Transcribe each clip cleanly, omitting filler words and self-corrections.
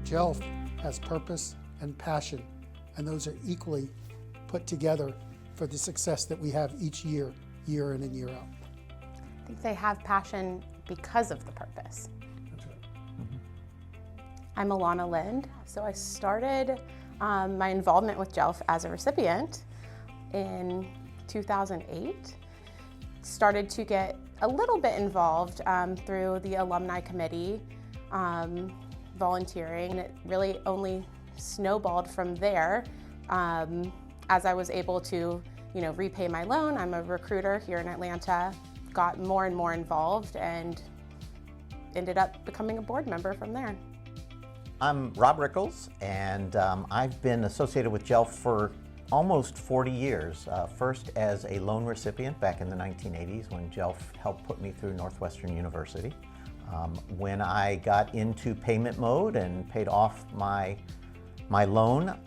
JELF has purpose and passion, and those are equally put together for the success that we have each year, year in and year out. I think they have passion because of the purpose. That's right. I'm Alana Lind, so I started my involvement with JELF as a recipient in 2008. Started to get a little bit involved through the alumni committee, volunteering, and it really only snowballed from there as I was able to, repay my loan. I'm a recruiter here in Atlanta, got more and more involved, and ended up becoming a board member from there. I'm Rob Rickles, and I've been associated with JELF for almost 40 years. First as a loan recipient back in the 1980s when JELF helped put me through Northwestern University. When I got into payment mode and paid off my loan,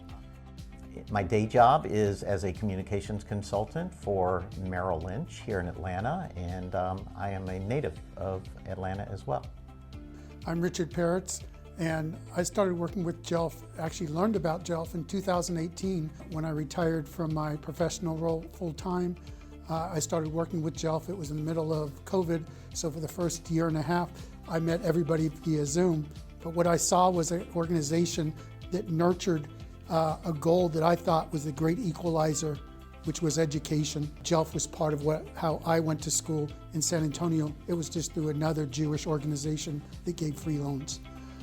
my day job is as a communications consultant for Merrill Lynch here in Atlanta, and I am a native of Atlanta as well. I'm Richard Peretz, and I started working with JELF, actually learned about JELF in 2018 when I retired from my professional role full-time. I started working with JELF. It was in the middle of COVID, so for the first year and a half, I met everybody via Zoom. But what I saw was an organization that nurtured a goal that I thought was the great equalizer, which was education. JELF was part of how I went to school in San Antonio. It was just through another Jewish organization that gave free loans.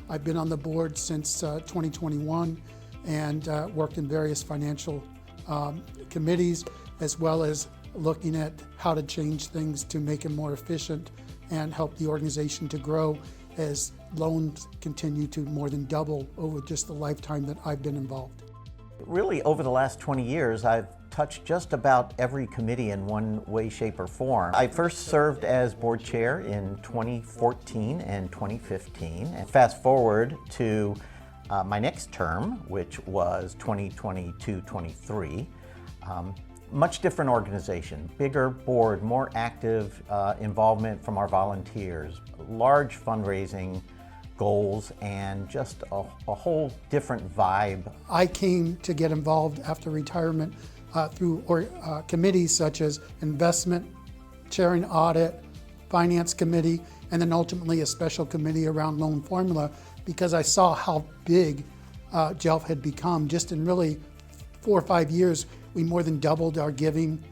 I've been on the board since 2021 and worked in various financial committees, as well as looking at how to change things to make it more efficient and help the organization to grow as loans continue to more than double over just the lifetime that I've been involved. Really, over the last 20 years, I've touched just about every committee in one way, shape, or form. I first served as board chair in 2014 and 2015. And fast forward to my next term, which was 2022-23. Much different organization, bigger board, more active involvement from our volunteers, large fundraising goals, and just a whole different vibe. I came to get involved after retirement through committees such as investment, chairing audit, finance committee, and then ultimately a special committee around loan formula, because I saw how big JELF had become. Just in really 4 or 5 years, we more than doubled our giving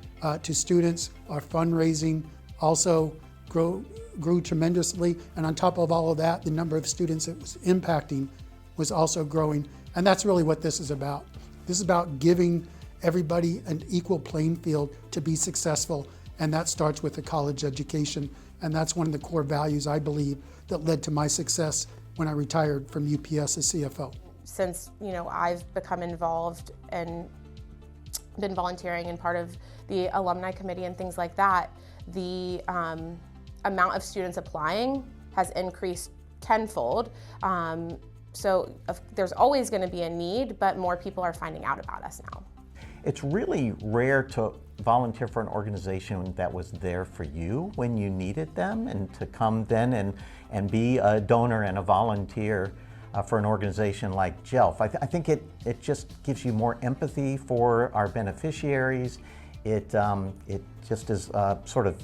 to students. Our fundraising also grew tremendously, and on top of all of that, the number of students it was impacting was also growing. And that's really what this is about. This is about giving everybody an equal playing field to be successful, and that starts with a college education. And that's one of the core values, I believe, that led to my success when I retired from UPS as CFO. Since I've become involved and been volunteering and part of the alumni committee and things like that, the amount of students applying has increased tenfold. So there's always going to be a need, but more people are finding out about us now. It's really rare to volunteer for an organization that was there for you when you needed them, and to come then and be a donor and a volunteer for an organization like JELF. I think it just gives you more empathy for our beneficiaries. It just is sort of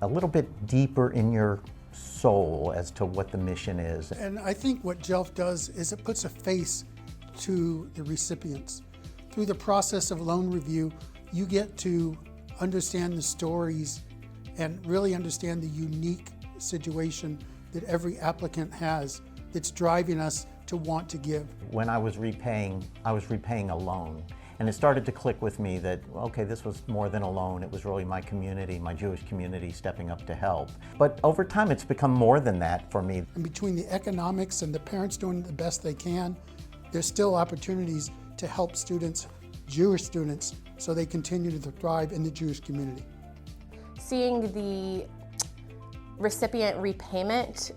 a little bit deeper in your soul as to what the mission is. And I think what JELF does is it puts a face to the recipients. Through the process of loan review, you get to understand the stories and really understand the unique situation that every applicant has that's driving us to want to give. When I was repaying a loan, and it started to click with me that, okay, this was more than a loan. It was really my community, my Jewish community, stepping up to help. But over time, it's become more than that for me. And between the economics and the parents doing the best they can, there's still opportunities to help students, Jewish students, so they continue to thrive in the Jewish community. Seeing the recipient repayment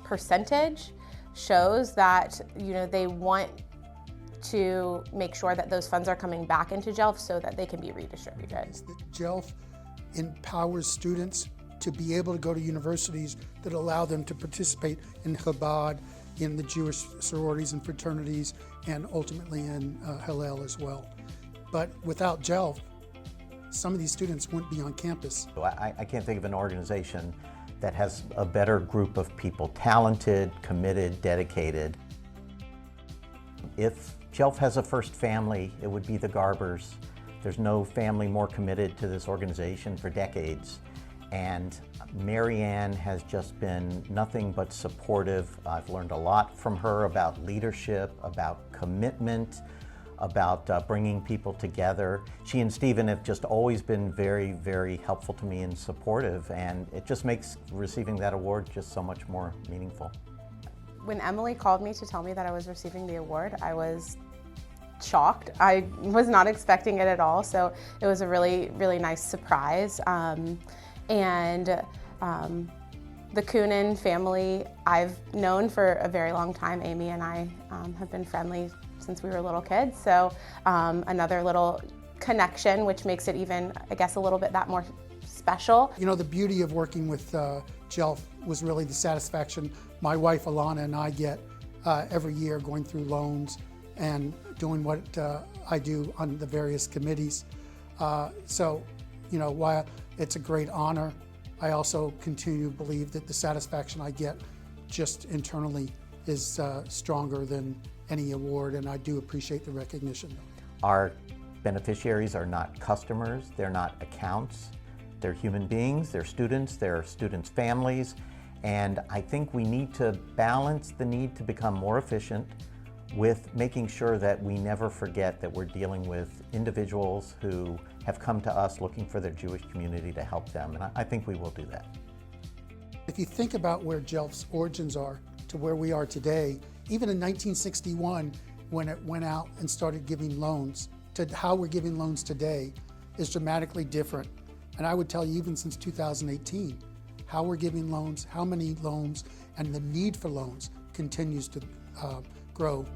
percentage shows that they want to make sure that those funds are coming back into JELF so that they can be redistributed. That JELF empowers students to be able to go to universities that allow them to participate in Chabad in the Jewish sororities and fraternities, and ultimately in Hillel as well. But without JELF, some of these students wouldn't be on campus. I can't think of an organization that has a better group of people, talented, committed, dedicated. If JELF has a first family, it would be the Garbers. There's no family more committed to this organization for decades. And Mary Ann has just been nothing but supportive. I've learned a lot from her about leadership, about commitment, about bringing people together. She and Stephen have just always been very, very helpful to me and supportive, and it just makes receiving that award just so much more meaningful. When Emily called me to tell me that I was receiving the award, I was shocked. I was not expecting it at all, so it was a really, really nice surprise. The Coonan family I've known for a very long time. Amy and I have been friendly since we were little kids, so another little connection, which makes it even, I guess, a little bit that more special. You know, the beauty of working with JELF was really the satisfaction my wife Alana and I get every year going through loans and doing what I do on the various committees. So, you know, while it's a great honor, I also continue to believe that the satisfaction I get just internally is stronger than any award, and I do appreciate the recognition. Our beneficiaries are not customers, they're not accounts, they're human beings, they're students' families, and I think we need to balance the need to become more efficient with making sure that we never forget that we're dealing with individuals who have come to us looking for their Jewish community to help them, and I think we will do that. If you think about where JELF's origins are to where we are today, even in 1961, when it went out and started giving loans, to how we're giving loans today is dramatically different. And I would tell you, even since 2018, how we're giving loans, how many loans, and the need for loans continues to grow.